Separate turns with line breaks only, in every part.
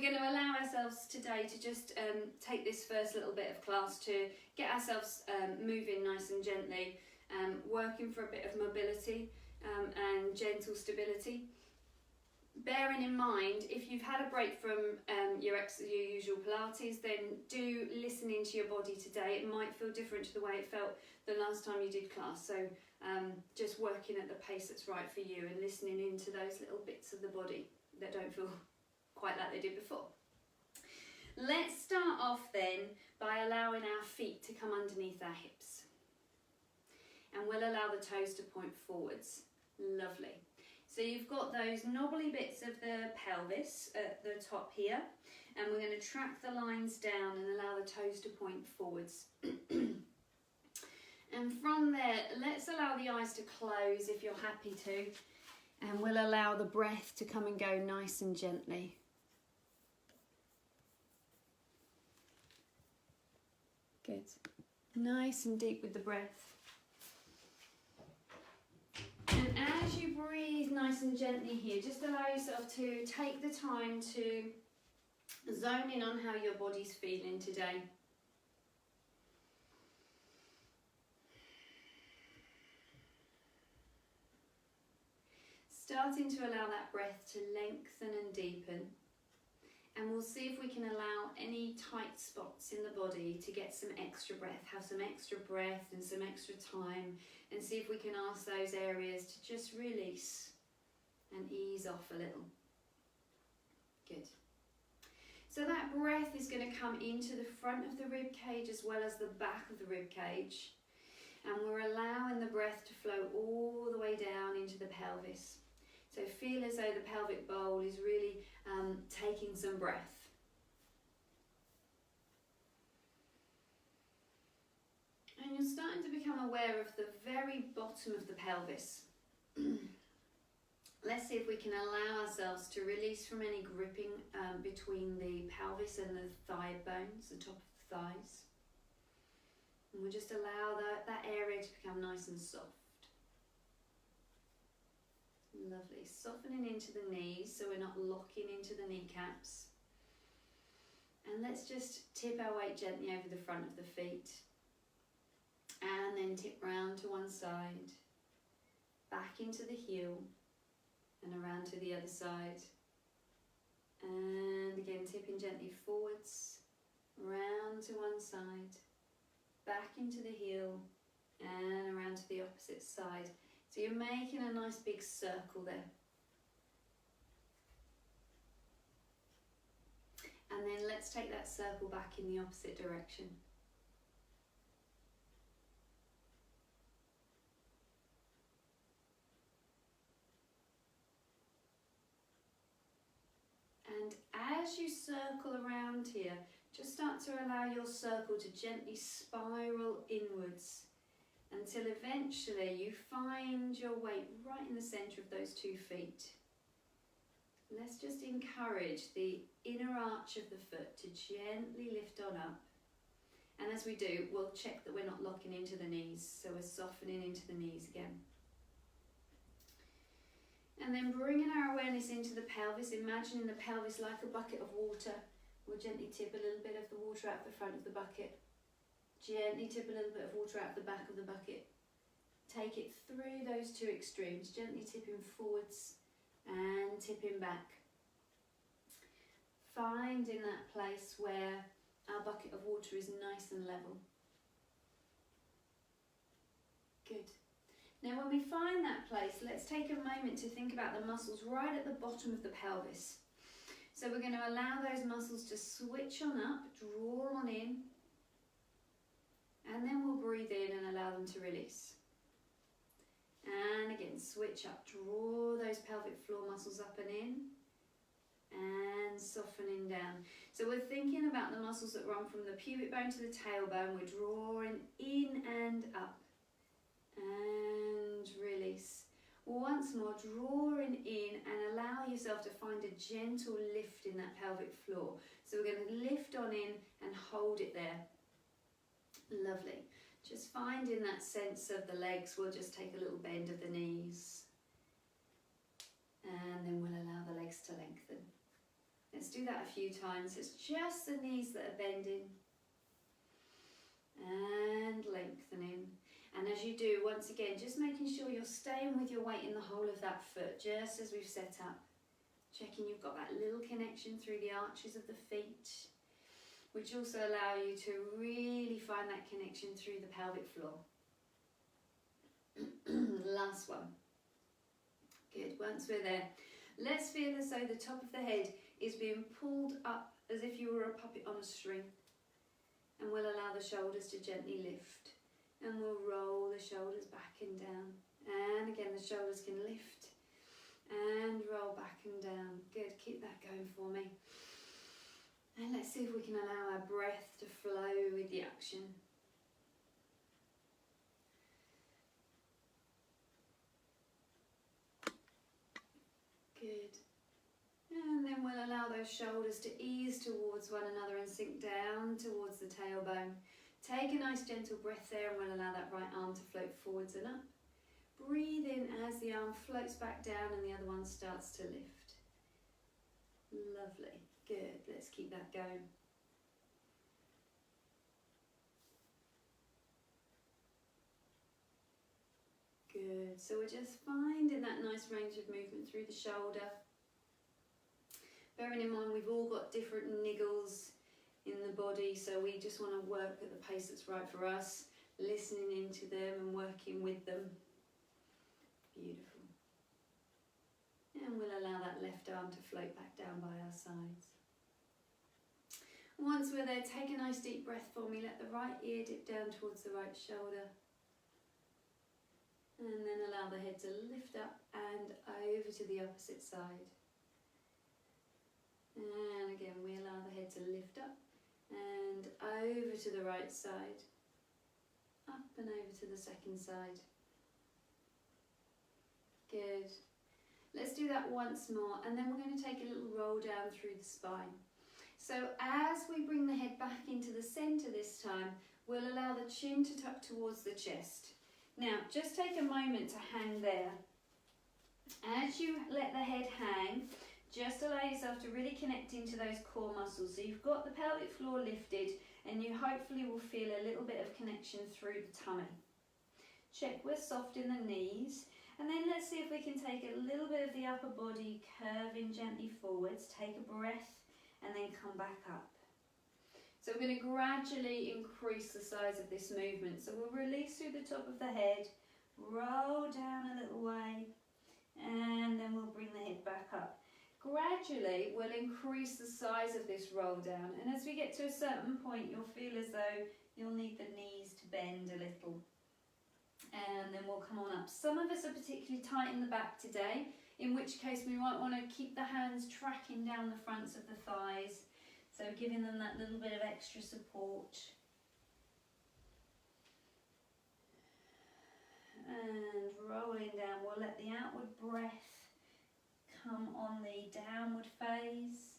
we're going to allow ourselves today to just take this first little bit of class to get ourselves moving nice and gently, working for a bit of mobility and gentle stability. Bearing in mind, if you've had a break from your usual Pilates, then do listen into your body today. It might feel different to the way it felt the last time you did class. So just working at the pace that's right for you and listening into those little bits of the body that don't feel quite like they did before. Let's start off then by allowing our feet to come underneath our hips. And we'll allow the toes to point forwards. Lovely. So you've got those knobbly bits of the pelvis at the top here, and we're going to track the lines down and allow the toes to point forwards. And from there, let's allow the eyes to close if you're happy to, and we'll allow the breath to come and go nice and gently. Good. Nice and deep with the breath. And as you breathe nice and gently here, just allow yourself to take the time to zone in on how your body's feeling today. Starting to allow that breath to lengthen and deepen. And we'll see if we can allow any tight spots in the body to get some extra breath, have some extra breath and some extra time, and see if we can ask those areas to just release and ease off a little. Good. So that breath is going to come into the front of the rib cage as well as the back of the rib cage. And we're allowing the breath to flow all the way down into the pelvis. So feel as though the pelvic bowl is really taking some breath. And you're starting to become aware of the very bottom of the pelvis. Let's see if we can allow ourselves to release from any gripping between the pelvis and the thigh bones, the top of the thighs. And we'll just allow that area to become nice and soft. Lovely. Softening into the knees so we're not locking into the kneecaps. And let's just tip our weight gently over the front of the feet. And then tip round to one side, back into the heel, and around to the other side. And again, tipping gently forwards, round to one side, back into the heel, and around to the opposite side. So you're making a nice big circle there. And then let's take that circle back in the opposite direction. And as you circle around here, just start to allow your circle to gently spiral inwards until eventually you find your weight right in the centre of those 2 feet. Let's just encourage the inner arch of the foot to gently lift on up. And as we do, we'll check that we're not locking into the knees, so we're softening into the knees again. And then bringing our awareness into the pelvis, imagining the pelvis like a bucket of water. We'll gently tip a little bit of the water out the front of the bucket. Gently tip a little bit of water out the back of the bucket. Take it through those 2 extremes, gently tipping forwards and tipping back. Finding that place where our bucket of water is nice and level. Good. Now when we find that place, let's take a moment to think about the muscles right at the bottom of the pelvis. So we're going to allow those muscles to switch on up, draw on in, and then we'll breathe in and allow them to release. And again, switch up, draw those pelvic floor muscles up and in, and softening down. So we're thinking about the muscles that run from the pubic bone to the tailbone. We're drawing in and up, and release. Once more, drawing in and allow yourself to find a gentle lift in that pelvic floor. So we're going to lift on in and hold it there. Lovely. Just finding that sense of the legs. We'll just take a little bend of the knees. And then we'll allow the legs to lengthen. Let's do that a few times. It's just the knees that are bending and lengthening. And as you do, once again, just making sure you're staying with your weight in the whole of that foot, just as we've set up. Checking you've got that little connection through the arches of the feet, which also allow you to really find that connection through the pelvic floor. Last one. Good, once we're there, let's feel as though the top of the head is being pulled up as if you were a puppet on a string. And we'll allow the shoulders to gently lift. And we'll roll the shoulders back and down. And again, the shoulders can lift and roll back and down. Good, keep that going for me. And let's see if we can allow our breath to flow with the action. Good. And then we'll allow those shoulders to ease towards one another and sink down towards the tailbone. Take a nice gentle breath there, and we'll allow that right arm to float forwards and up. Breathe in as the arm floats back down and the other one starts to lift. Lovely. Good. Let's keep that going. Good. So we're just finding that nice range of movement through the shoulder. Bearing in mind we've all got different niggles in the body, so we just want to work at the pace that's right for us, listening into them and working with them. Beautiful. And we'll allow that left arm to float back down by our sides. Once we're there, take a nice deep breath for me. Let the right ear dip down towards the right shoulder. And then allow the head to lift up and over to the opposite side. And again, we allow the head to lift up and over to the right side. Up and over to the second side. Good. Let's do that once more, and then we're going to take a little roll down through the spine. So as we bring the head back into the centre this time, we'll allow the chin to tuck towards the chest. Now, just take a moment to hang there. As you let the head hang, just allow yourself to really connect into those core muscles. So you've got the pelvic floor lifted, and you hopefully will feel a little bit of connection through the tummy. Check we're soft in the knees. And then let's see if we can take a little bit of the upper body curving gently forwards. Take a breath and then come back up. So we're going to gradually increase the size of this movement. So we'll release through the top of the head, roll down a little way, and then we'll bring the head back up. Gradually we'll increase the size of this roll down, and as we get to a certain point you'll feel as though you'll need the knees to bend a little. And then we'll come on up. Some of us are particularly tight in the back today, in which case we might want to keep the hands tracking down the fronts of the thighs, so giving them that little bit of extra support. And rolling down, we'll let the outward breath come on the downward phase,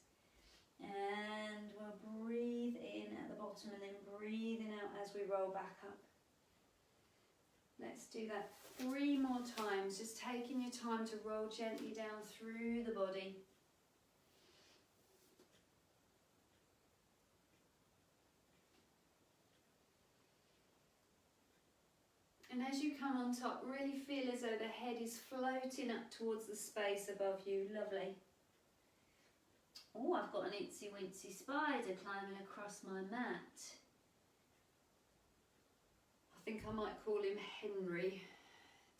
and we'll breathe in at the bottom and then breathing out as we roll back up. Let's do that 3 more times, just taking your time to roll gently down through the body. And as you come on top, really feel as though the head is floating up towards the space above you. Lovely. Oh, I've got an itsy wincy spider climbing across my mat. I think I might call him Henry.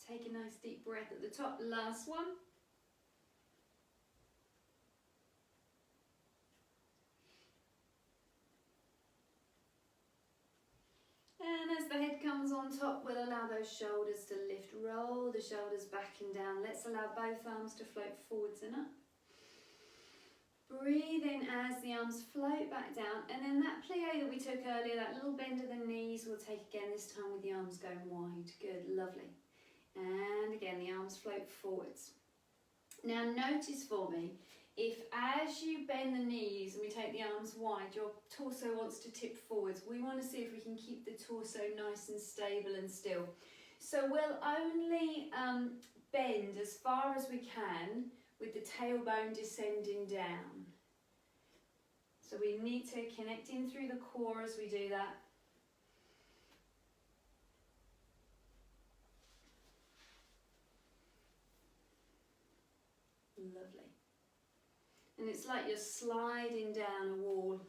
Take a nice deep breath at the top. Last one. And as the head comes on top, we'll allow those shoulders to lift. Roll the shoulders back and down. Let's allow both arms to float forwards and up. Breathe in as the arms float back down, and then that plie that we took earlier, that little bend of the knees, we'll take again, this time with the arms going wide. Good, lovely. And again, the arms float forwards. Now notice for me, if as you bend the knees and we take the arms wide, your torso wants to tip forwards. We want to see if we can keep the torso nice and stable and still. So we'll only bend as far as we can with the tailbone descending down. So we need to connect in through the core as we do that. Lovely. And it's like you're sliding down a wall.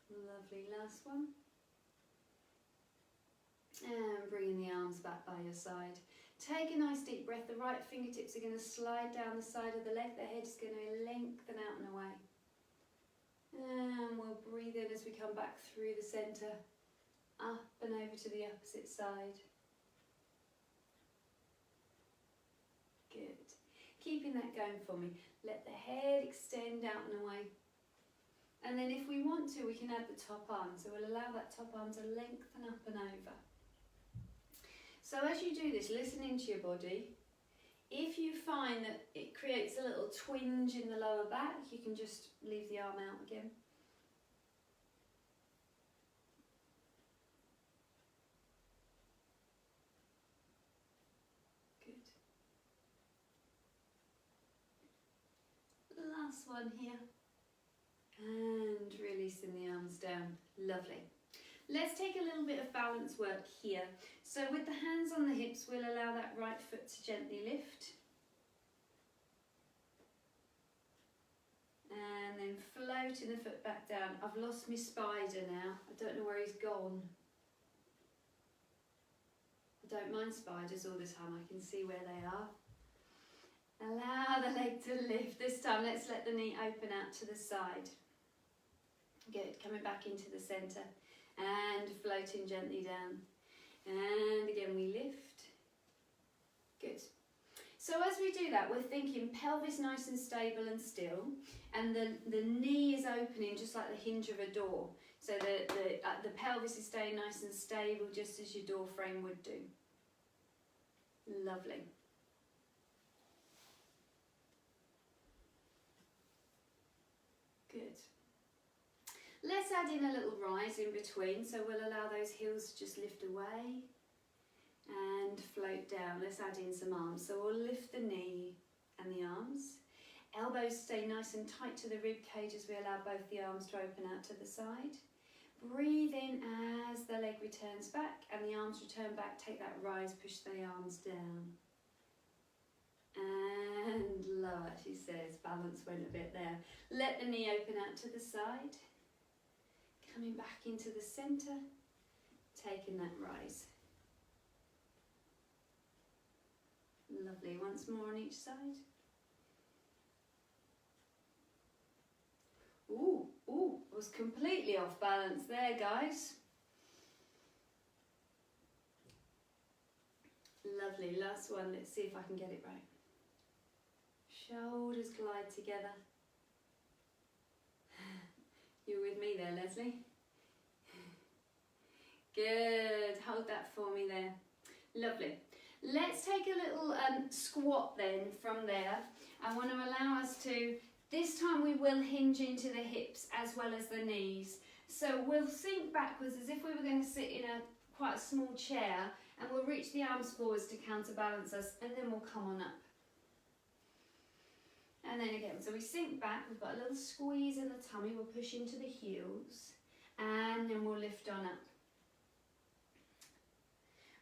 Lovely, last one. And bringing the arms back by your side. Take a nice deep breath. The right fingertips are going to slide down the side of the leg. The head is going to lengthen out and away. And we'll breathe in as we come back through the centre, up and over to the opposite side. Good. Keeping that going for me. Let the head extend out and away. And then if we want to, we can add the top arm. So we'll allow that top arm to lengthen up and over. So as you do this, listen into your body. If you find that it creates a little twinge in the lower back, you can just leave the arm out again. Good. Last one here. And releasing the arms down. Lovely. Let's take a little bit of balance work here. So with the hands on the hips, we'll allow that right foot to gently lift. And then floating the foot back down. I've lost my spider now. I don't know where he's gone. I don't mind spiders all the time. I can see where they are. Allow the leg to lift. This time, let's let the knee open out to the side. Good. Coming back into the centre. And floating gently down. And again we lift. Good. So as we do that, we're thinking pelvis nice and stable and still, and the knee is opening just like the hinge of a door. So the pelvis is staying nice and stable, just as your door frame would do. Lovely. Good. Let's add in a little rise in between, so we'll allow those heels to just lift away and float down. Let's add in some arms. So we'll lift the knee and the arms. Elbows stay nice and tight to the rib cage as we allow both the arms to open out to the side. Breathe in as the leg returns back and the arms return back. Take that rise, push the arms down. And lower, she says. Balance went a bit there. Let the knee open out to the side. Coming back into the centre, taking that rise. Lovely, once more on each side. Ooh, was completely off balance there, guys. Lovely, last one, let's see if I can get it right. Shoulders glide together. You with me there, Leslie? Good, hold that for me there. Lovely. Let's take a little squat then from there. I want to allow us to, this time we will hinge into the hips as well as the knees. So we'll sink backwards as if we were going to sit in quite a small chair, and we'll reach the arms forwards to counterbalance us, and then we'll come on up. And then again, so we sink back, we've got a little squeeze in the tummy, we'll push into the heels, and then we'll lift on up.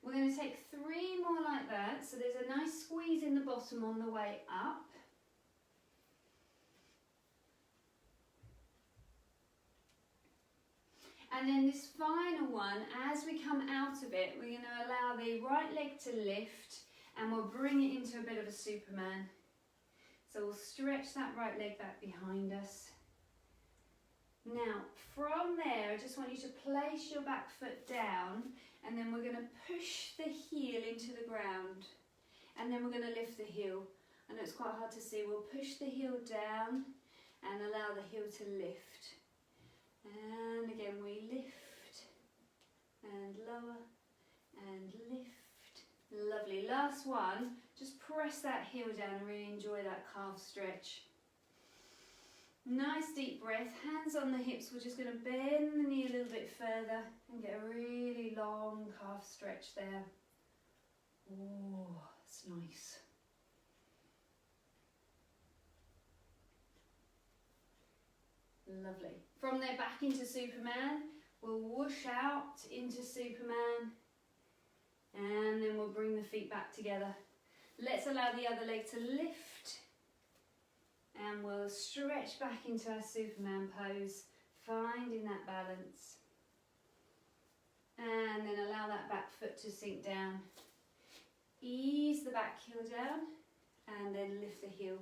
We're going to take 3 more like that, so there's a nice squeeze in the bottom on the way up. And then this final one, as we come out of it, we're going to allow the right leg to lift, and we'll bring it into a bit of a Superman. So we'll stretch that right leg back behind us. Now, from there, I just want you to place your back foot down, and then we're going to push the heel into the ground, and then we're going to lift the heel. I know it's quite hard to see. We'll push the heel down and allow the heel to lift. And again, we lift and lower and lift. Lovely. Last one. Just press that heel down and really enjoy that calf stretch. Nice deep breath, hands on the hips. We're just going to bend the knee a little bit further and get a really long calf stretch there. Oh, that's nice. Lovely. From there back into Superman. We'll whoosh out into Superman. And then we'll bring the feet back together. Let's allow the other leg to lift. And we'll stretch back into our Superman pose, finding that balance. And then allow that back foot to sink down. Ease the back heel down, and then lift the heel.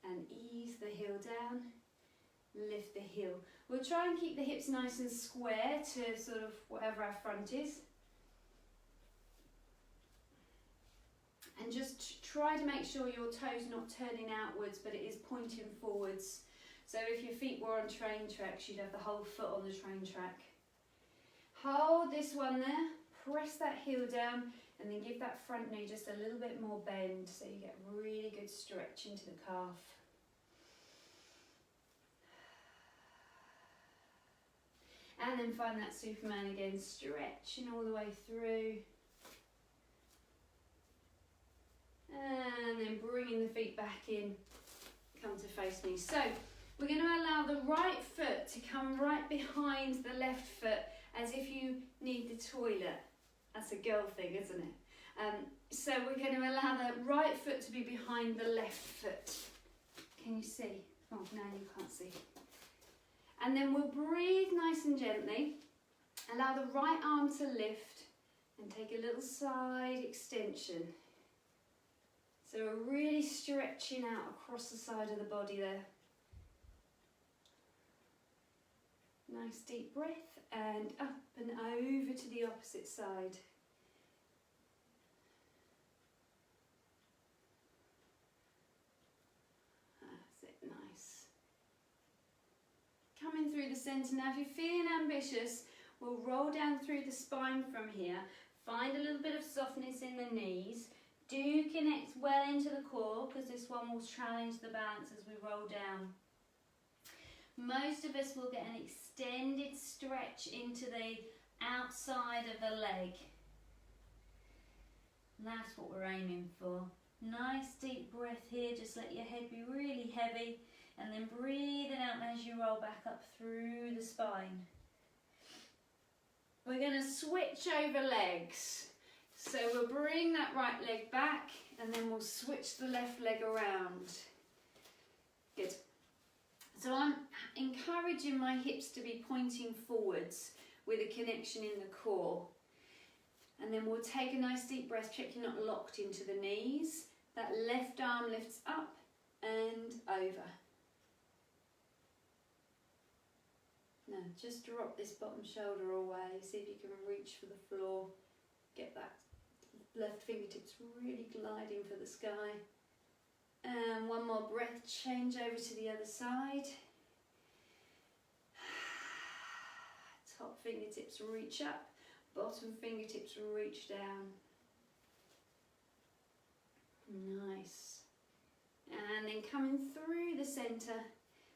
And ease the heel down, lift the heel. We'll try and keep the hips nice and square to sort of whatever our front is. And just try to make sure your toes not turning outwards, but it is pointing forwards. So if your feet were on train tracks, you'd have the whole foot on the train track. Hold this one there, press that heel down, and then give that front knee just a little bit more bend so you get really good stretch into the calf. And then find that Superman again, stretching all the way through. And then bringing the feet back in, come to face me. So we're going to allow the right foot to come right behind the left foot as if you need the toilet. That's a girl thing, isn't it? So we're going to allow the right foot to be behind the left foot. Can you see? Oh, no, you can't see. And then we'll breathe nice and gently. Allow the right arm to lift and take a little side extension. So we're really stretching out across the side of the body there. Nice deep breath and up and over to the opposite side. That's it, nice. Coming through the centre now. If you're feeling ambitious, we'll roll down through the spine from here. Find a little bit of softness in the knees. Do connect well into the core because this one will challenge the balance as we roll down. Most of us will get an extended stretch into the outside of the leg. And that's what we're aiming for. Nice deep breath here, just let your head be really heavy and then breathe it out as you roll back up through the spine. We're going to switch over legs. So we'll bring that right leg back and then we'll switch the left leg around. Good. So I'm encouraging my hips to be pointing forwards with a connection in the core. And then we'll take a nice deep breath, check you're not locked into the knees. That left arm lifts up and over. Now just drop this bottom shoulder away, see if you can reach for the floor. Get that left fingertips really gliding for the sky. And one more breath, change over to the other side. Top fingertips reach up, bottom fingertips reach down. Nice. And then coming through the centre,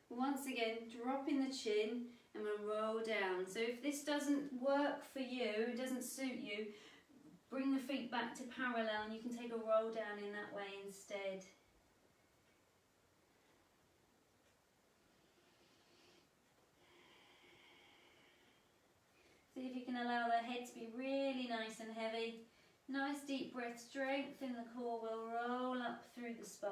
once again dropping the chin and we'll roll down. So if this doesn't work for you, it doesn't suit you, bring the feet back to parallel and you can take a roll down in that way instead. See if you can allow the head to be really nice and heavy. Nice deep breath, strength in the core, we'll roll up through the spine.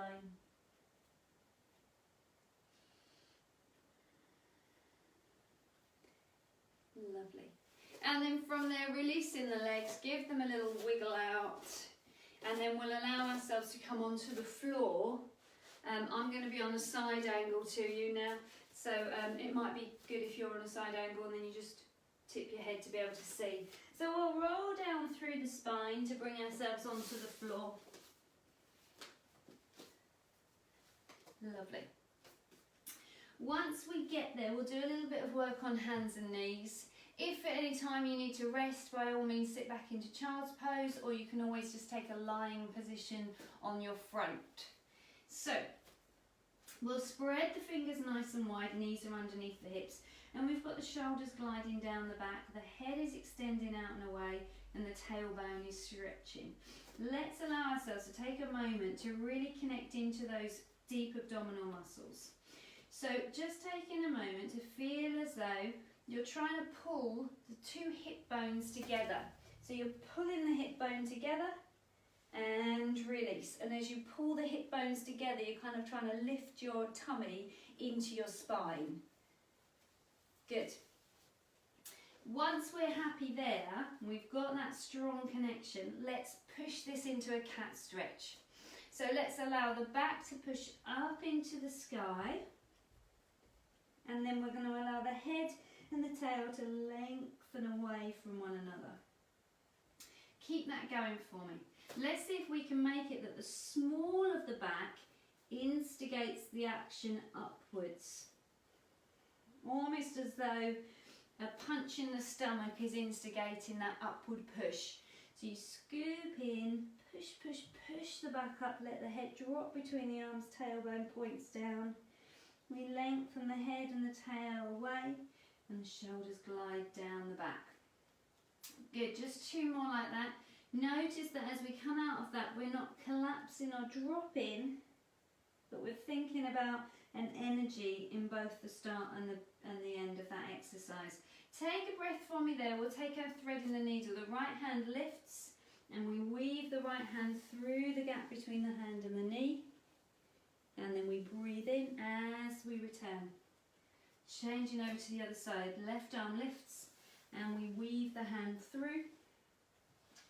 Lovely. And then from there, releasing the legs, give them a little wiggle out. And then we'll allow ourselves to come onto the floor. I'm going to be on a side angle to you now. So it might be good if you're on a side angle and then you just tip your head to be able to see. So we'll roll down through the spine to bring ourselves onto the floor. Lovely. Once we get there, we'll do a little bit of work on hands and knees. If at any time you need to rest, by all means sit back into child's pose, or you can always just take a lying position on your front. So we'll spread the fingers nice and wide, knees are underneath the hips, and we've got the shoulders gliding down the back, the head is extending out and away, and the tailbone is stretching. Let's allow ourselves to take a moment to really connect into those deep abdominal muscles. So just taking a moment to feel as though you're trying to pull the two hip bones together. So you're pulling the hip bone together and release. And as you pull the hip bones together, you're kind of trying to lift your tummy into your spine. Good. Once we're happy there, we've got that strong connection, let's push this into a cat stretch. So let's allow the back to push up into the sky, and then we're going to allow the head and the tail to lengthen away from one another. Keep that going for me. Let's see if we can make it that the small of the back instigates the action upwards. Almost as though a punch in the stomach is instigating that upward push. So you scoop in, push, push, push the back up, let the head drop between the arms, tailbone points down. We lengthen the head and the tail away, and the shoulders glide down the back. Good, just two more like that. Notice that as we come out of that, we're not collapsing or dropping, but we're thinking about an energy in both the start and the end of that exercise. Take a breath for me there. We'll take our thread in the needle. The right hand lifts and we weave the right hand through the gap between the hand and the knee. And then we breathe in as we return. Changing over to the other side. Left arm lifts and we weave the hand through.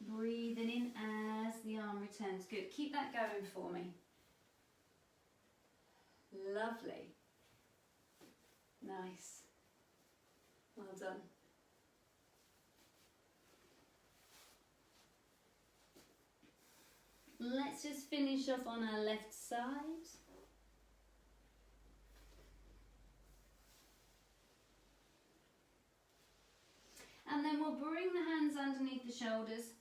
Breathing in as the arm returns. Good. Keep that going for me. Lovely. Nice. Well done. Let's just finish off on our left side. And then we'll bring the hands underneath the shoulders.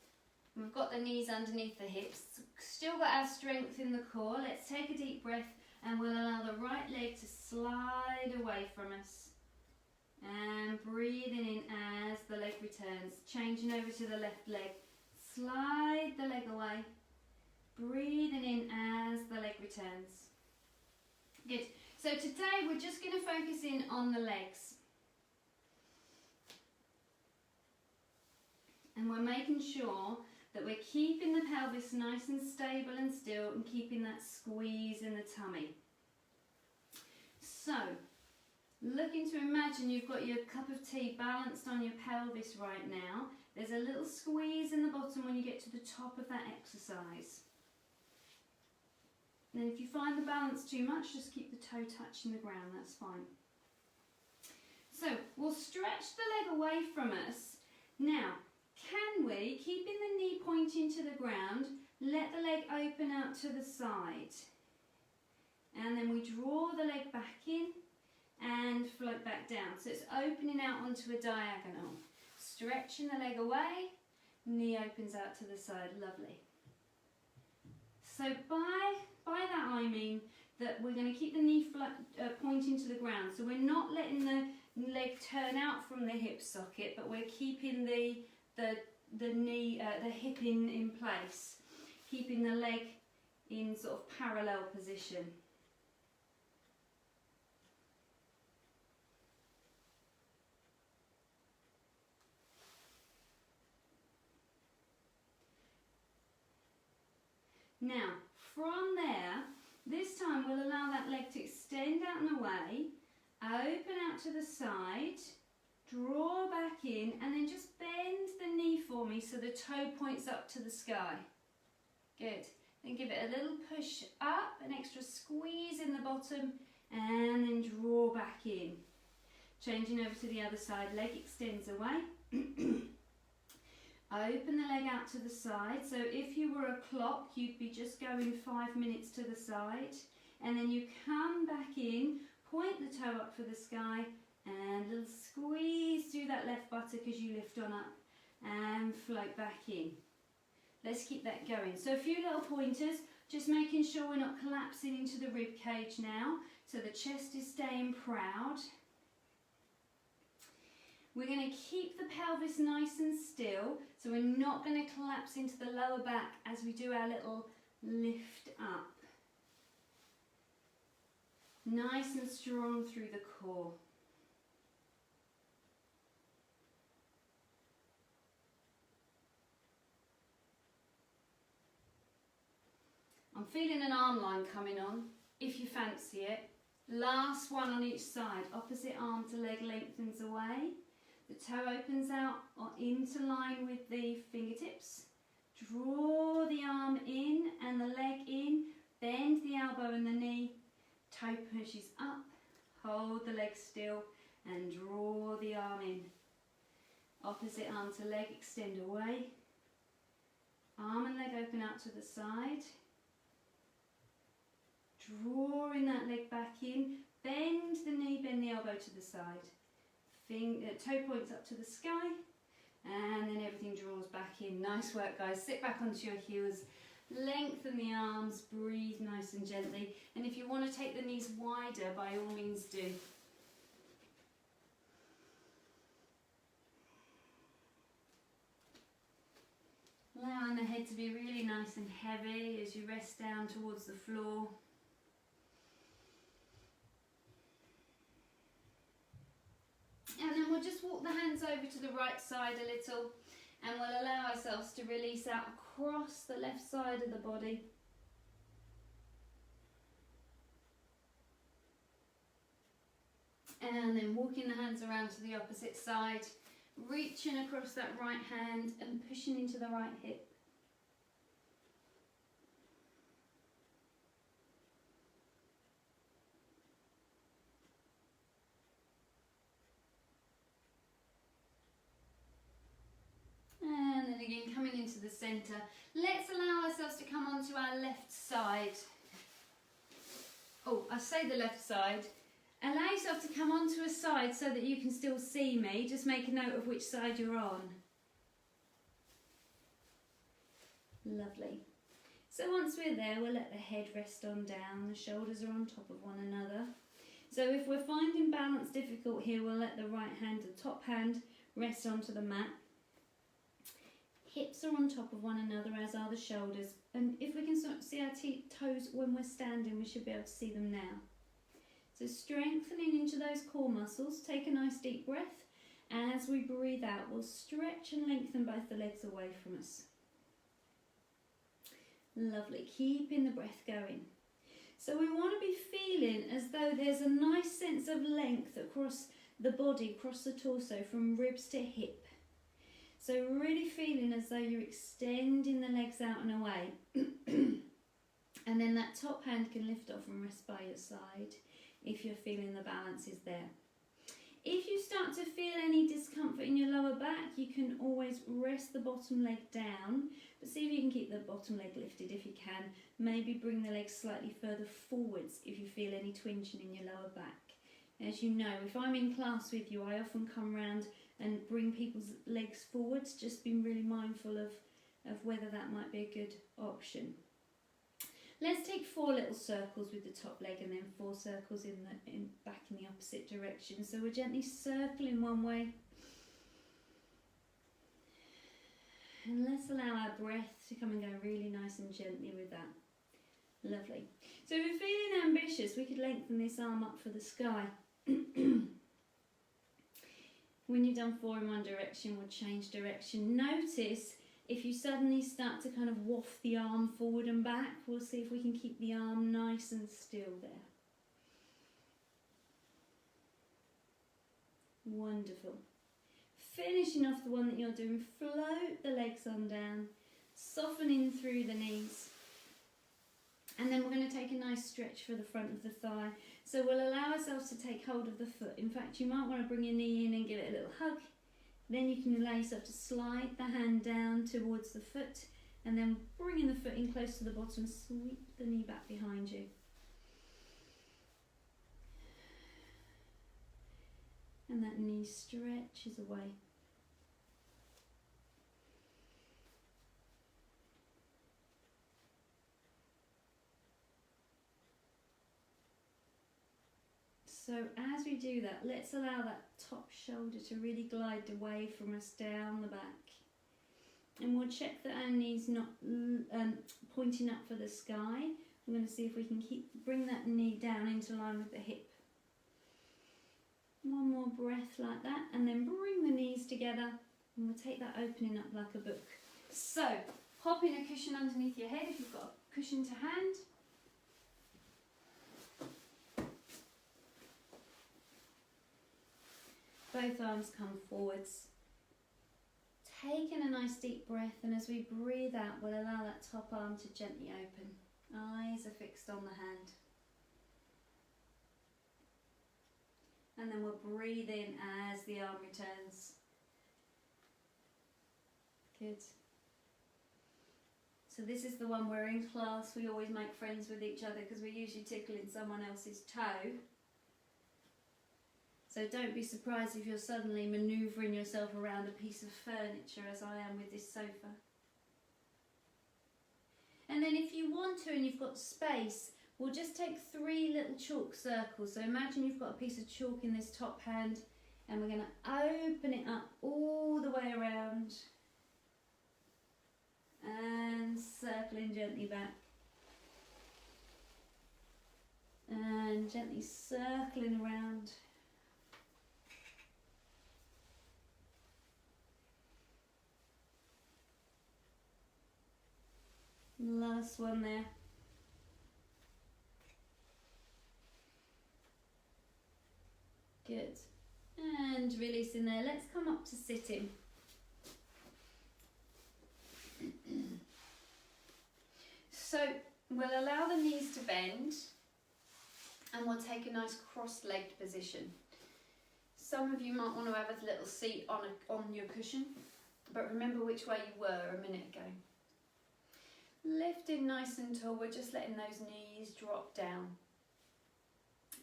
We've got the knees underneath the hips. Still got our strength in the core. Let's take a deep breath and we'll allow the right leg to slide away from us. And breathing in as the leg returns. Changing over to the left leg. Slide the leg away. Breathing in as the leg returns. Good. So today we're just going to focus in on the legs. And we're making sure that we're keeping the pelvis nice and stable and still and keeping that squeeze in the tummy. So, looking to imagine you've got your cup of tea balanced on your pelvis right now. There's a little squeeze in the bottom when you get to the top of that exercise. And if you find the balance too much, just keep the toe touching the ground, that's fine. So, we'll stretch the leg away from us. Now, can we, keeping the knee pointing to the ground, let the leg open out to the side? And then we draw the leg back in and float back down. So it's opening out onto a diagonal. Stretching the leg away, knee opens out to the side, lovely. So by that I mean that we're going to keep the knee pointing to the ground. So we're not letting the leg turn out from the hip socket, but we're keeping the knee, the hip in place, keeping the leg in sort of parallel position. Now, from there, this time we'll allow that leg to extend out and away, open out to the side, draw back in, and then just bend the knee for me so the toe points up to the sky. Good. Then give it a little push up, an extra squeeze in the bottom, and then draw back in. Changing over to the other side, leg extends away. Open the leg out to the side. So if you were a clock, you'd be just going 5 minutes to the side. And then you come back in, point the toe up for the sky, and a little squeeze through that left buttock as you lift on up and float back in. Let's keep that going. So a few little pointers, just making sure we're not collapsing into the rib cage now. So the chest is staying proud. We're going to keep the pelvis nice and still, so we're not going to collapse into the lower back as we do our little lift up. Nice and strong through the core. I'm feeling an arm line coming on, if you fancy it. Last one on each side. Opposite arm to leg lengthens away. The toe opens out or into line with the fingertips. Draw the arm in and the leg in. Bend the elbow and the knee. Toe pushes up. Hold the leg still and draw the arm in. Opposite arm to leg extend away. Arm and leg open out to the side. Drawing that leg back in, bend the knee, bend the elbow to the side. Toe points up to the sky, and then everything draws back in. Nice work, guys. Sit back onto your heels, lengthen the arms, breathe nice and gently. And if you want to take the knees wider, by all means do. Allowing the head to be really nice and heavy as you rest down towards the floor. And then we'll just walk the hands over to the right side a little, and we'll allow ourselves to release out across the left side of the body. And then walking the hands around to the opposite side, reaching across that right hand and pushing into the right hip. And then again, coming into the centre. Let's allow ourselves to come onto our left side. Oh, I say the left side. Allow yourself to come onto a side so that you can still see me. Just make a note of which side you're on. Lovely. So once we're there, we'll let the head rest on down. The shoulders are on top of one another. So if we're finding balance difficult here, we'll let the right hand, the top hand, rest onto the mat. Hips are on top of one another, as are the shoulders. And if we can sort of see our toes when we're standing, we should be able to see them now. So strengthening into those core muscles. Take a nice deep breath. As we breathe out, we'll stretch and lengthen both the legs away from us. Lovely. Keeping the breath going. So we want to be feeling as though there's a nice sense of length across the body, across the torso, from ribs to hip. So really feeling as though you're extending the legs out and away. And then that top hand can lift off and rest by your side if you're feeling the balance is there. If you start to feel any discomfort in your lower back, you can always rest the bottom leg down, but see if you can keep the bottom leg lifted if you can. Maybe bring the legs slightly further forwards if you feel any twinging in your lower back. As you know, if I'm in class with you, I often come round and bring people's legs forwards, just being really mindful of whether that might be a good option. Let's take 4 little circles with the top leg and then 4 circles back in the opposite direction. So we're gently circling one way. And let's allow our breath to come and go really nice and gently with that. Lovely. So if we're feeling ambitious, we could lengthen this arm up for the sky. When you've done 4 in one direction, we'll change direction. Notice if you suddenly start to kind of waft the arm forward and back, we'll see if we can keep the arm nice and still there. Wonderful. Finishing off the one that you're doing, float the legs on down, softening through the knees. And then we're going to take a nice stretch for the front of the thigh. So we'll allow ourselves to take hold of the foot. In fact, you might want to bring your knee in and give it a little hug. Then you can allow yourself to slide the hand down towards the foot, and then bringing the foot in close to the bottom, sweep the knee back behind you. And that knee stretches away. So as we do that, let's allow that top shoulder to really glide away from us down the back. And we'll check that our knees not pointing up for the sky. We're going to see if we can bring that knee down into line with the hip. One more breath like that, and then bring the knees together, and we'll take that opening up like a book. So, popping a cushion underneath your head if you've got a cushion to hand. Both arms come forwards. Taking a nice deep breath, and as we breathe out, we'll allow that top arm to gently open. Eyes are fixed on the hand. And then we'll breathe in as the arm returns. Good. So this is the one where in class we always make friends with each other because we're usually tickling someone else's toe. So don't be surprised if you're suddenly manoeuvring yourself around a piece of furniture as I am with this sofa. And then if you want to and you've got space, we'll just take 3 little chalk circles. So imagine you've got a piece of chalk in this top hand, and we're going to open it up all the way around and circling gently back. And gently circling around. Last one there. Good. And releasing there. Let's come up to sitting. So we'll allow the knees to bend, and we'll take a nice cross-legged position. Some of you might want to have a little seat on your cushion, but remember which way you were a minute ago. Lifting nice and tall, we're just letting those knees drop down.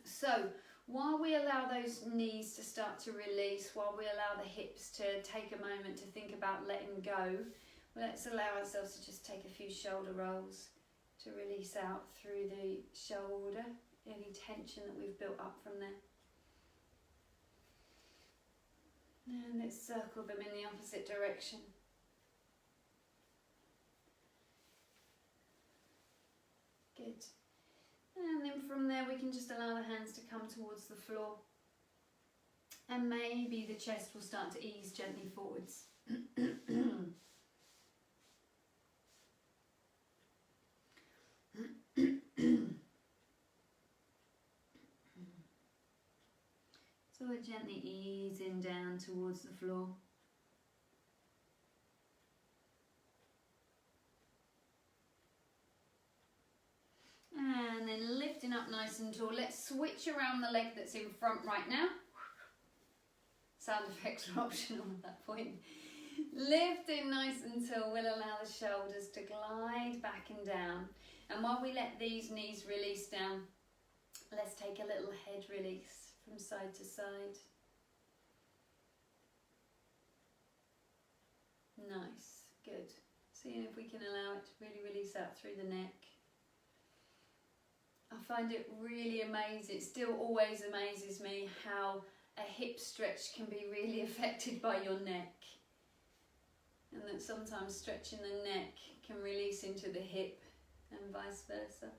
So while we allow those knees to start to release, while we allow the hips to take a moment to think about letting go, let's allow ourselves to just take a few shoulder rolls to release out through the shoulder, any tension that we've built up from there. And let's circle them in the opposite direction. Good. And then from there we can just allow the hands to come towards the floor. And maybe the chest will start to ease gently forwards. So we're gently easing down towards the floor. And then lifting up nice and tall. Let's switch around the leg that's in front right now. Sound effects are optional at that point. Lifting nice and tall, we'll allow the shoulders to glide back and down. And while we let these knees release down, let's take a little head release from side to side. Nice, good. Seeing if we can allow it to really release out through the neck. I find it really amazing. It still always amazes me how a hip stretch can be really affected by your neck. And that sometimes stretching the neck can release into the hip and vice versa.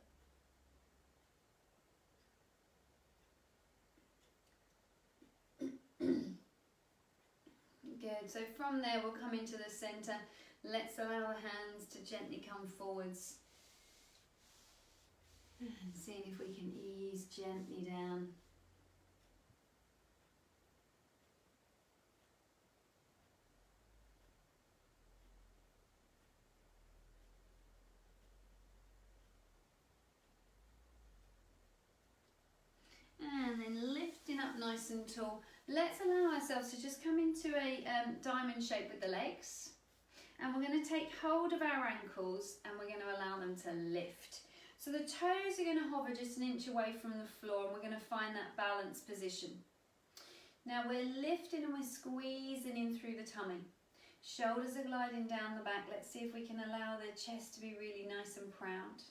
Good, so from there we'll come into the centre. Let's allow the hands to gently come forwards. And seeing if we can ease gently down. And then lifting up nice and tall. Let's allow ourselves to just come into a diamond shape with the legs. And we're going to take hold of our ankles and we're going to allow them to lift. So the toes are going to hover just an inch away from the floor, and we're going to find that balanced position. Now we're lifting and we're squeezing in through the tummy. Shoulders are gliding down the back. Let's see if we can allow the chest to be really nice and proud.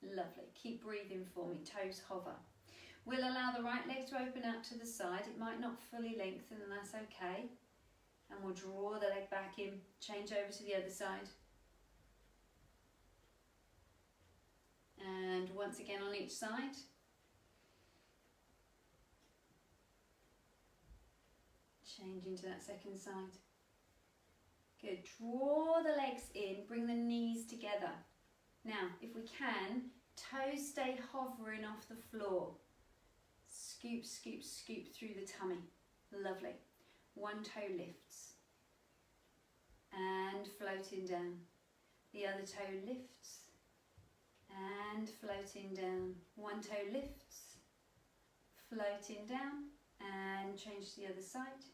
Lovely. Keep breathing for me. Toes hover. We'll allow the right leg to open out to the side. It might not fully lengthen, and that's okay. And we'll draw the leg back in. Change over to the other side. And once again on each side. Changing to that second side. Good. Draw the legs in, bring the knees together. Now, if we can, toes stay hovering off the floor. Scoop, scoop, scoop through the tummy. Lovely. One toe lifts. And floating down. The other toe lifts. And floating down. One toe lifts. Floating down. And change to the other side.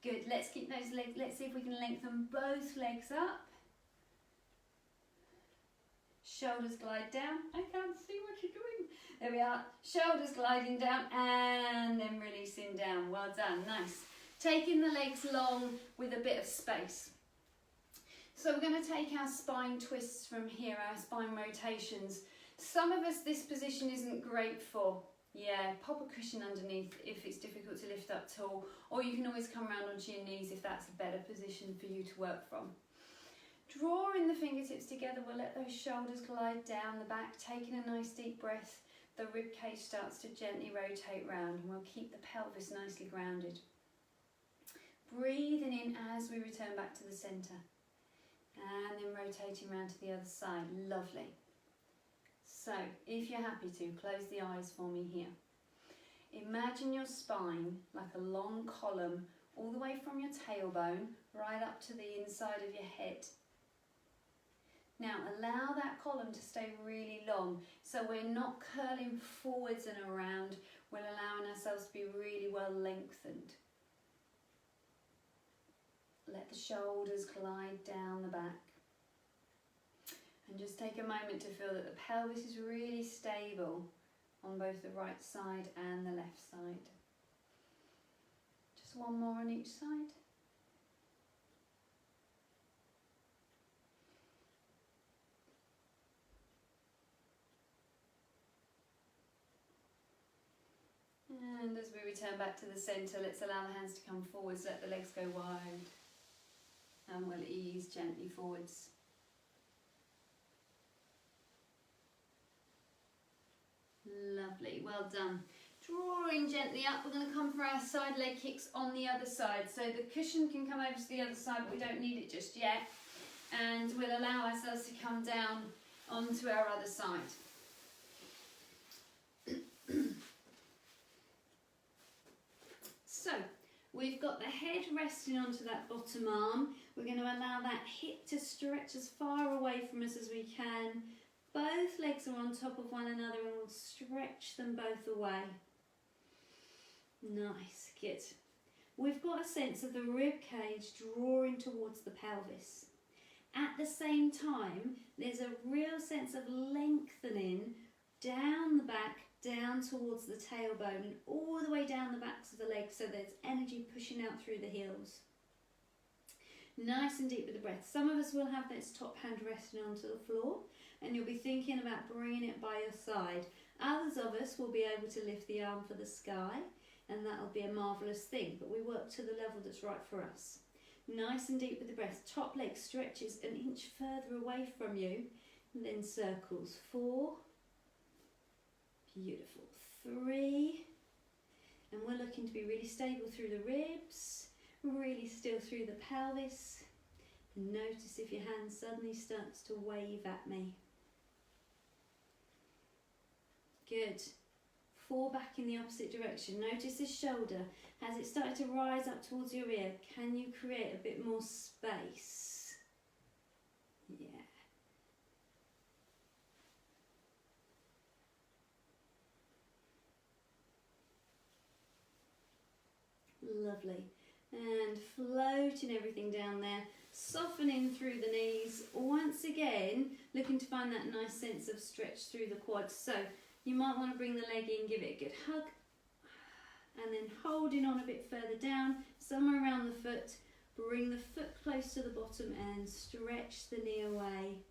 Good, let's keep those legs, let's see if we can lengthen both legs up. Shoulders glide down. I can't see what you're doing. There we are. Shoulders gliding down and then releasing down. Well done, nice. Taking the legs long with a bit of space. So we're going to take our spine twists from here, our spine rotations. Some of us this position isn't great for. Yeah, pop a cushion underneath if it's difficult to lift up tall, or you can always come around onto your knees if that's a better position for you to work from. Drawing the fingertips together, we'll let those shoulders glide down the back, taking a nice deep breath. The rib cage starts to gently rotate round and we'll keep the pelvis nicely grounded. Breathing in as we return back to the centre and then rotating round to the other side. Lovely. So, if you're happy to, close the eyes for me here. Imagine your spine like a long column all the way from your tailbone right up to the inside of your head. Now, allow that column to stay really long, so we're not curling forwards and around, we're allowing ourselves to be really well lengthened. Let the shoulders glide down the back. And just take a moment to feel that the pelvis is really stable on both the right side and the left side. Just one more on each side. And as we return back to the centre, let's allow the hands to come forwards, let the legs go wide. And we'll ease gently forwards. Lovely, well done. Drawing gently up, we're going to come for our side leg kicks on the other side. So the cushion can come over to the other side, but we don't need it just yet. And we'll allow ourselves to come down onto our other side. So, we've got the head resting onto that bottom arm. We're going to allow that hip to stretch as far away from us as we can. Both legs are on top of one another and we'll stretch them both away. Nice, good. We've got a sense of the rib cage drawing towards the pelvis. At the same time, there's a real sense of lengthening down the back, down towards the tailbone and all the way down the backs of the legs, so there's energy pushing out through the heels. Nice and deep with the breath. Some of us will have this top hand resting onto the floor and you'll be thinking about bringing it by your side. Others of us will be able to lift the arm for the sky and that'll be a marvellous thing, but we work to the level that's right for us. Nice and deep with the breath. Top leg stretches an inch further away from you and then circles. 4, beautiful, 3, and we're looking to be really stable through the ribs, really still through the pelvis. And notice if your hand suddenly starts to wave at me. Good. 4 back in the opposite direction. Notice this shoulder. Has it started to rise up towards your ear? Can you create a bit more space? Yeah. Lovely. And floating everything down there, softening through the knees. Once again, looking to find that nice sense of stretch through the quads. So you might want to bring the leg in, give it a good hug, and then holding on a bit further down, somewhere around the foot, bring the foot close to the bottom and stretch the knee away.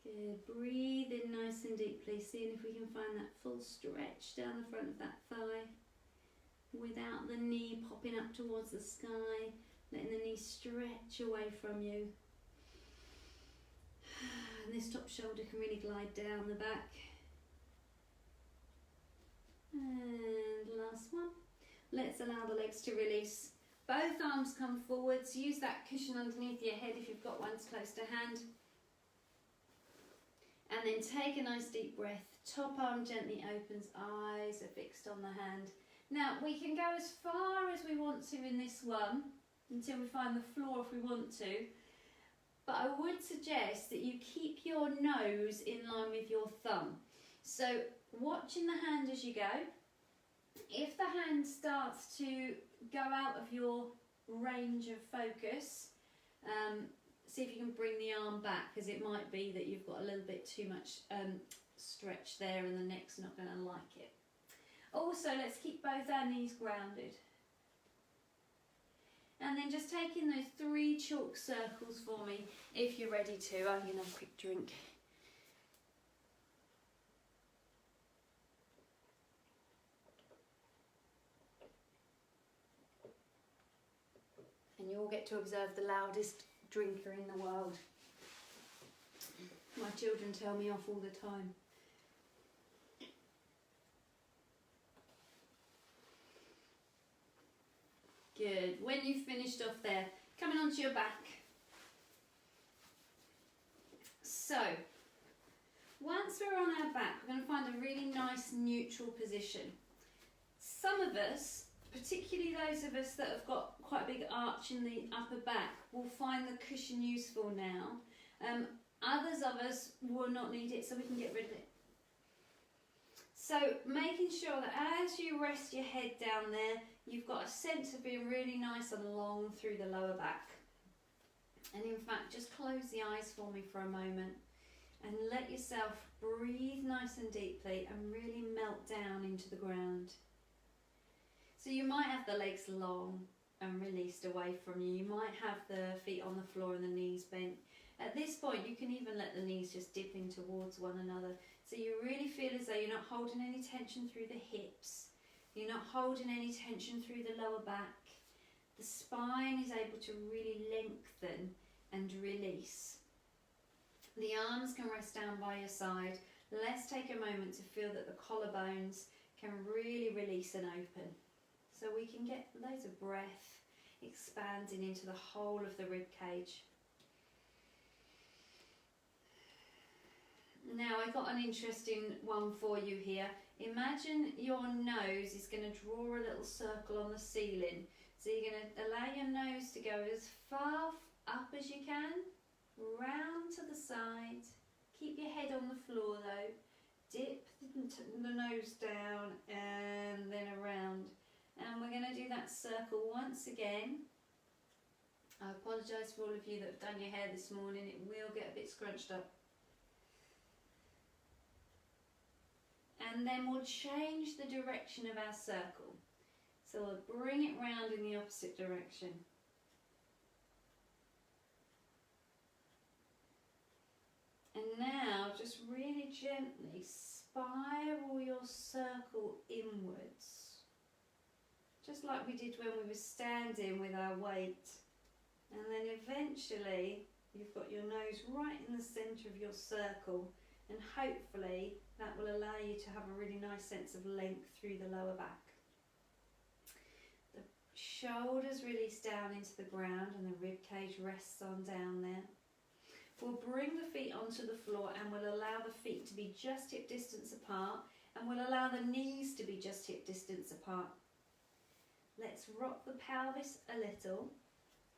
Good. Good. Breathe in nice and deeply, seeing if we can find that full stretch down the front of that thigh without the knee popping up towards the sky, letting the knee stretch away from you. And this top shoulder can really glide down the back. And last one. Let's allow the legs to release. Both arms come forwards. Use that cushion underneath your head if you've got one close to hand. And then take a nice deep breath. Top arm gently opens, eyes are fixed on the hand. Now we can go as far as we want to in this one until we find the floor if we want to. But I would suggest that you keep your nose in line with your thumb. So watching the hand as you go. If the hand starts to go out of your range of focus, see if you can bring the arm back, because it might be that you've got a little bit too much stretch there and the neck's not going to like it. Also, let's keep both our knees grounded. And then just taking those 3 chalk circles for me if you're ready to. I'm going to have a quick drink. And you all get to observe the loudest drinker in the world. My children tell me off all the time. Good. When you've finished off there, coming onto your back. So, once we're on our back, we're going to find a really nice neutral position. Some of us, particularly those of us that have got quite a big arch in the upper back, will find the cushion useful now. Others of us will not need it, so we can get rid of it. So making sure that as you rest your head down there, you've got a sense of being really nice and long through the lower back. And in fact, just close the eyes for me for a moment and let yourself breathe nice and deeply and really melt down into the ground. So you might have the legs long and released away from you. You might have the feet on the floor and the knees bent. At this point, you can even let the knees just dip in towards one another. So you really feel as though you're not holding any tension through the hips. You're not holding any tension through the lower back. The spine is able to really lengthen and release. The arms can rest down by your side. Let's take a moment to feel that the collarbones can really release and open. So we can get loads of breath expanding into the whole of the rib cage. Now I got an interesting one for you here. Imagine your nose is going to draw a little circle on the ceiling. So you're going to allow your nose to go as far up as you can, round to the side. Keep your head on the floor though. Dip the nose down and then around. And we're going to do that circle once again. I apologise for all of you that have done your hair this morning. It will get a bit scrunched up. And then we'll change the direction of our circle. So we'll bring it round in the opposite direction. And now just really gently spiral your circle inwards. Just like we did when we were standing with our weight. And then eventually you've got your nose right in the centre of your circle, and hopefully that will allow you to have a really nice sense of length through the lower back. The shoulders release down into the ground and the rib cage rests on down there. We'll bring the feet onto the floor and we'll allow the feet to be just hip distance apart, and we'll allow the knees to be just hip distance apart. Let's rock the pelvis a little.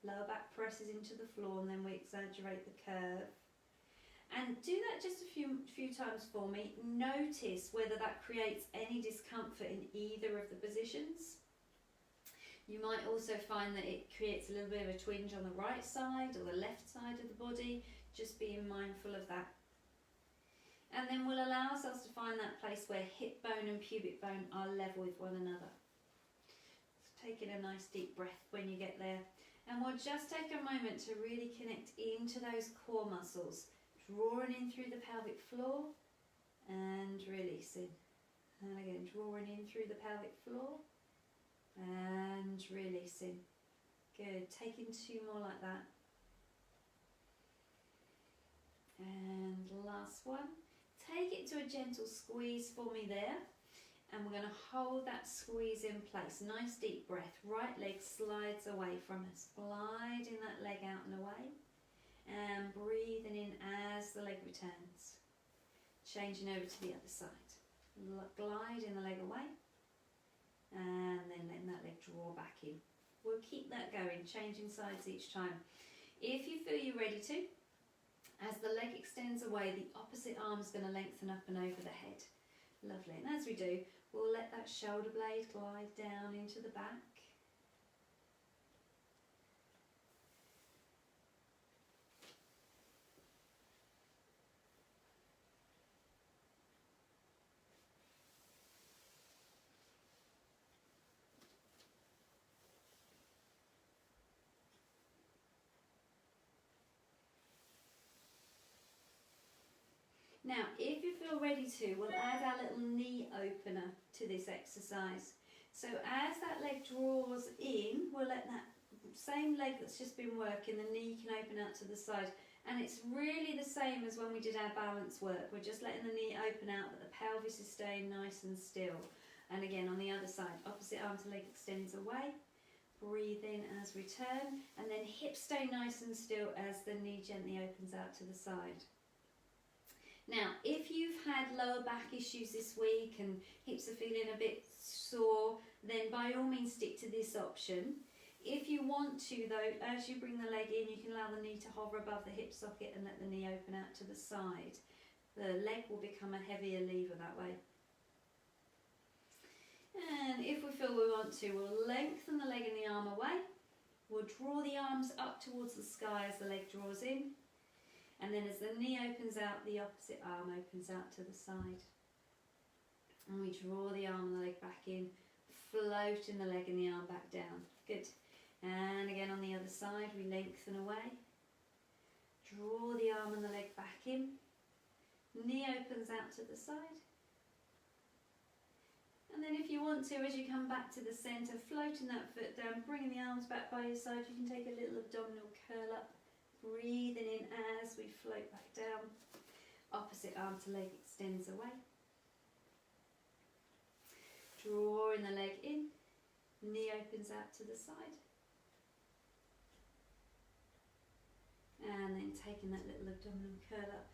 Lower back presses into the floor and then we exaggerate the curve. And do that just a few times for me. Notice whether that creates any discomfort in either of the positions. You might also find that it creates a little bit of a twinge on the right side or the left side of the body. Just being mindful of that. And then we'll allow ourselves to find that place where hip bone and pubic bone are level with one another. Taking a nice deep breath when you get there, and we'll just take a moment to really connect into those core muscles. Drawing in through the pelvic floor and releasing. And again, drawing in through the pelvic floor and releasing. Good, taking 2 more like that. And last one. Take it to a gentle squeeze for me there. And we're going to hold that squeeze in place. Nice deep breath. Right leg slides away from us. Gliding that leg out and away. And breathing in as the leg returns. Changing over to the other side. Gliding the leg away. And then letting that leg draw back in. We'll keep that going, changing sides each time. If you feel you're ready to, as the leg extends away, the opposite arm is going to lengthen up and over the head. Lovely. And as we do, we'll let that shoulder blade glide down into the back. Now, if you feel ready to, we'll add our little knee opener to this exercise. So as that leg draws in, we'll let that same leg that's just been working, the knee can open out to the side. And it's really the same as when we did our balance work. We're just letting the knee open out, but the pelvis is staying nice and still. And again, on the other side, opposite arm to leg extends away. Breathe in as we turn, and then hips stay nice and still as the knee gently opens out to the side. Now, if you've had lower back issues this week and hips are feeling a bit sore, then by all means stick to this option. If you want to though, as you bring the leg in, you can allow the knee to hover above the hip socket and let the knee open out to the side. The leg will become a heavier lever that way. And if we feel we want to, we'll lengthen the leg and the arm away. We'll draw the arms up towards the sky as the leg draws in. And then as the knee opens out, the opposite arm opens out to the side. And we draw the arm and the leg back in, floating the leg and the arm back down. Good. And again on the other side, we lengthen away. Draw the arm and the leg back in. Knee opens out to the side. And then if you want to, as you come back to the centre, floating that foot down, bringing the arms back by your side, you can take a little abdominal curl up. Breathing in as we float back down. Opposite arm to leg extends away. Drawing the leg in. Knee opens out to the side. And then taking that little abdominal curl up.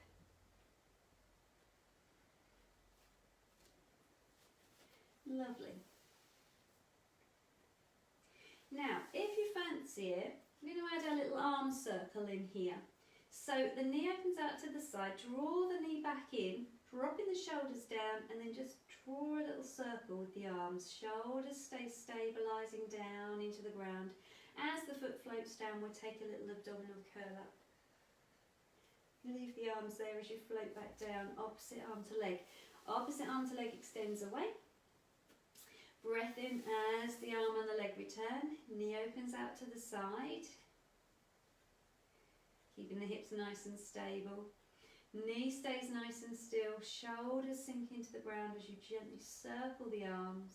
Lovely. Now, if you fancy it, we're going to add our little arm circle in here. So the knee opens out to the side, draw the knee back in, dropping the shoulders down, and then just draw a little circle with the arms. Shoulders stay stabilising down into the ground. As the foot floats down, we'll take a little abdominal curl up. Leave the arms there as you float back down, opposite arm to leg. Opposite arm to leg extends away. Breath in as the arm and the leg return. Knee opens out to the side. Keeping the hips nice and stable. Knee stays nice and still. Shoulders sink into the ground as you gently circle the arms.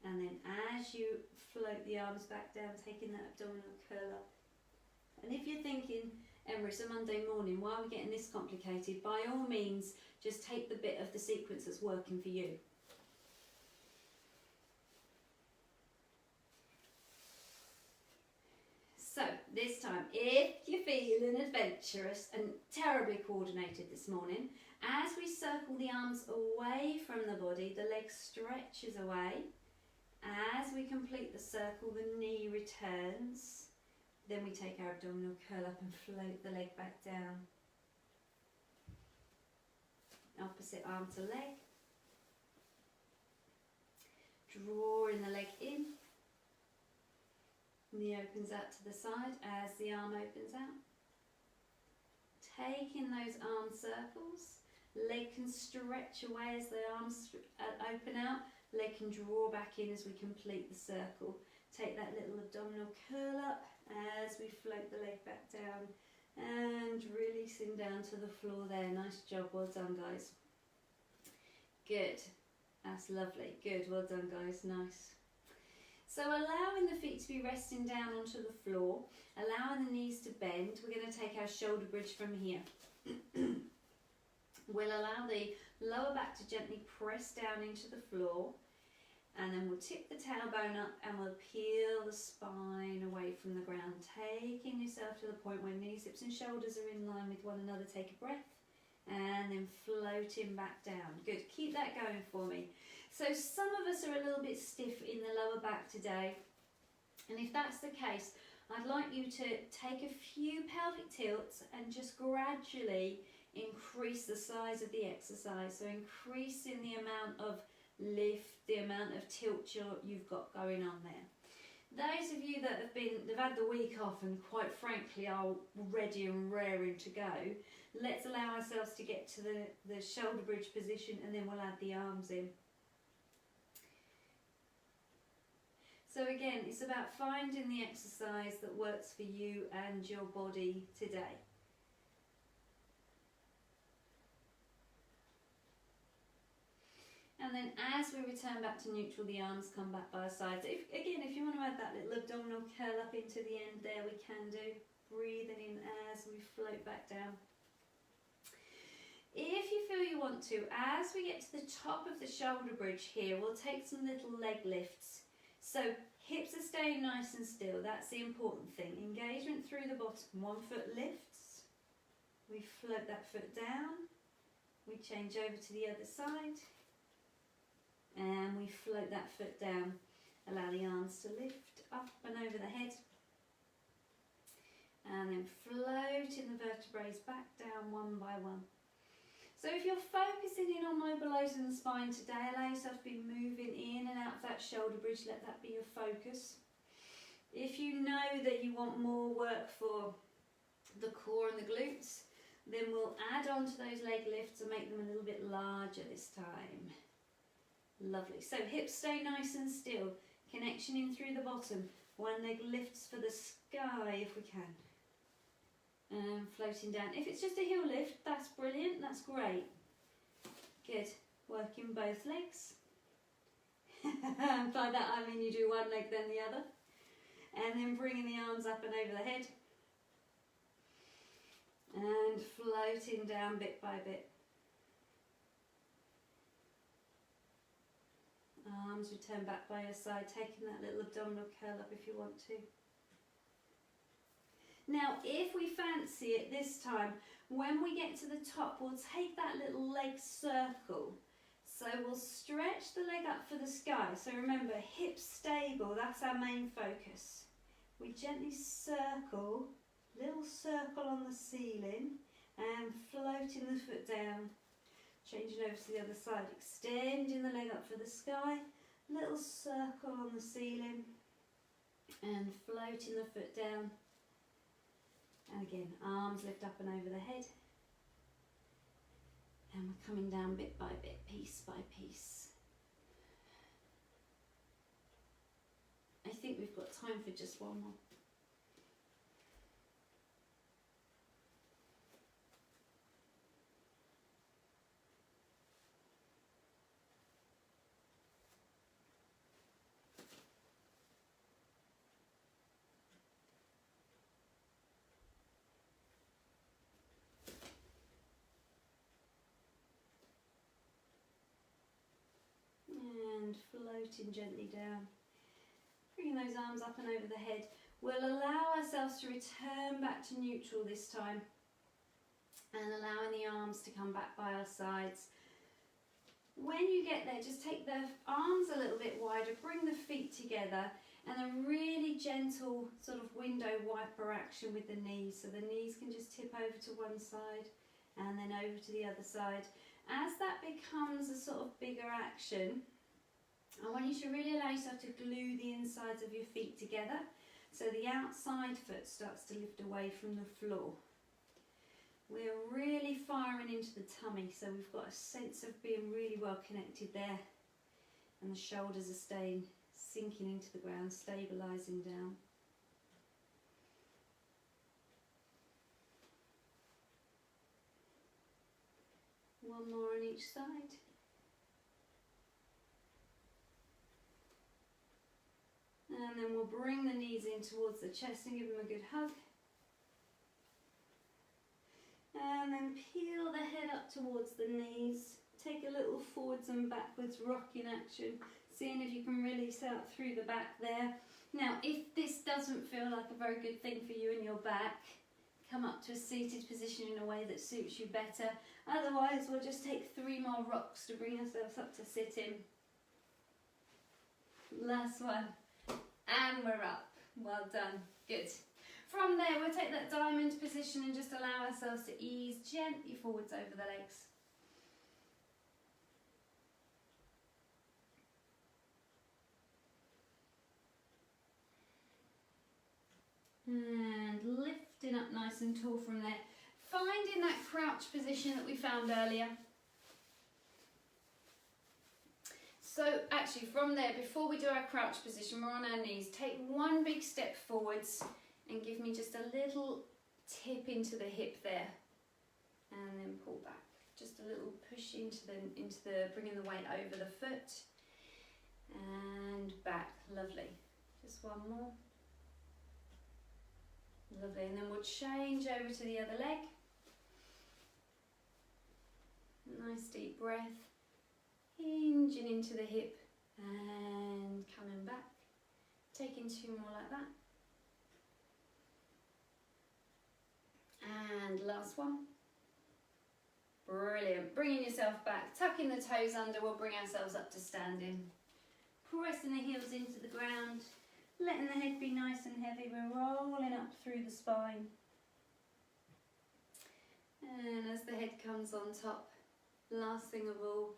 And then as you float the arms back down, taking that abdominal curl up. And if you're thinking, Emma, it's a Monday morning, why are we getting this complicated? By all means, just take the bit of the sequence that's working for you. So this time, if you're feeling adventurous and terribly coordinated this morning, as we circle the arms away from the body, the leg stretches away. As we complete the circle, the knee returns. Then we take our abdominal curl up and float the leg back down. Opposite arm to leg. Drawing the leg in. Knee opens out to the side as the arm opens out. Taking those arm circles. Leg can stretch away as the arms open out. Leg can draw back in as we complete the circle. Take that little abdominal curl up as we float the leg back down. And releasing down to the floor there. Nice job, well done guys. Good, that's lovely. Good, well done guys, nice. So allowing the feet to be resting down onto the floor, allowing the knees to bend, we're going to take our shoulder bridge from here. We'll allow the lower back to gently press down into the floor, and then we'll tip the tailbone up and we'll peel the spine away from the ground, taking yourself to the point where knees, hips and shoulders are in line with one another. Take a breath and then floating back down. Good, keep that going for me. So some of us are a little bit stiff in the lower back today, and if that's the case, I'd like you to take a few pelvic tilts and just gradually increase the size of the exercise. So increasing the amount of lift, the amount of tilt you've got going on there. Those of you that they've had the week off and quite frankly are ready and raring to go, let's allow ourselves to get to the shoulder bridge position, and then we'll add the arms in. So again, it's about finding the exercise that works for you and your body today. And then as we return back to neutral, the arms come back by our sides. If you want to add that little abdominal curl up into the end there, we can do. Breathing in as we float back down. If you feel you want to, as we get to the top of the shoulder bridge here, we'll take some little leg lifts. So hips are staying nice and still, that's the important thing. Engagement through the bottom, 1 foot lifts. We float that foot down. We change over to the other side. And we float that foot down. Allow the arms to lift up and over the head. And then floating the vertebrae back down one by one. So if you're focusing in on mobilising the spine today, allow yourself to be moving in and out of that shoulder bridge, let that be your focus. If you know that you want more work for the core and the glutes, then we'll add on to those leg lifts and make them a little bit larger this time. Lovely. So hips stay nice and still, connection in through the bottom. One leg lifts for the sky if we can. And floating down. If it's just a heel lift, that's brilliant, that's great. Good. Working both legs. By that I mean you do one leg then the other. And then bringing the arms up and over the head. And floating down bit by bit. Arms return back by your side, taking that little abdominal curl up if you want to. Now, if we fancy it this time, when we get to the top, we'll take that little leg circle. So we'll stretch the leg up for the sky. So remember, hips stable, that's our main focus. We gently circle, little circle on the ceiling, and floating the foot down. Changing over to the other side, extending the leg up for the sky, little circle on the ceiling, and floating the foot down. And again, arms lift up and over the head. And we're coming down bit by bit, piece by piece. I think we've got time for just one more. Floating gently down, bringing those arms up and over the head. We'll allow ourselves to return back to neutral this time, and allowing the arms to come back by our sides. When you get there, just take the arms a little bit wider, bring the feet together, and a really gentle sort of window wiper action with the knees, so the knees can just tip over to one side and then over to the other side. As that becomes a sort of bigger action, I want you to really allow yourself to glue the insides of your feet together so the outside foot starts to lift away from the floor. We're really firing into the tummy, so we've got a sense of being really well connected there, and the shoulders are staying, sinking into the ground, stabilising down. One more on each side. And then we'll bring the knees in towards the chest and give them a good hug. And then peel the head up towards the knees. Take a little forwards and backwards rocking action, seeing if you can release out through the back there. Now, if this doesn't feel like a very good thing for you in your back, come up to a seated position in a way that suits you better. Otherwise, we'll just take 3 more rocks to bring ourselves up to sitting. Last one. And we're up. Well done. Good. From there, we'll take that diamond position and just allow ourselves to ease gently forwards over the legs. And lifting up nice and tall from there. Finding that crouch position that we found earlier. So actually from there, before we do our crouch position, we're on our knees. Take one big step forwards and give me just a little tip into the hip there. And then pull back. Just a little push into the bringing the weight over the foot. And back. Lovely. Just one more. Lovely. And then we'll change over to the other leg. Nice deep breath. Hinging into the hip and coming back. Taking 2 more like that. And last one. Brilliant. Bringing yourself back. Tucking the toes under. We'll bring ourselves up to standing. Pressing the heels into the ground. Letting the head be nice and heavy. We're rolling up through the spine. And as the head comes on top, last thing of all,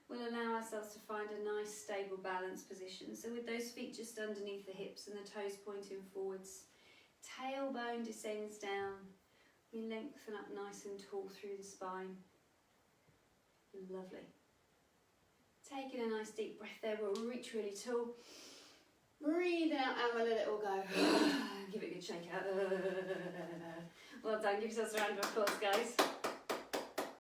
we'll allow ourselves to find a nice stable balance position. So with those feet just underneath the hips and the toes pointing forwards, tailbone descends down. We lengthen up nice and tall through the spine. Lovely. Taking a nice deep breath there, we'll reach really tall. Breathe out and we'll let it all go. Give it a good shake out. Well done, give yourselves a round of applause, guys.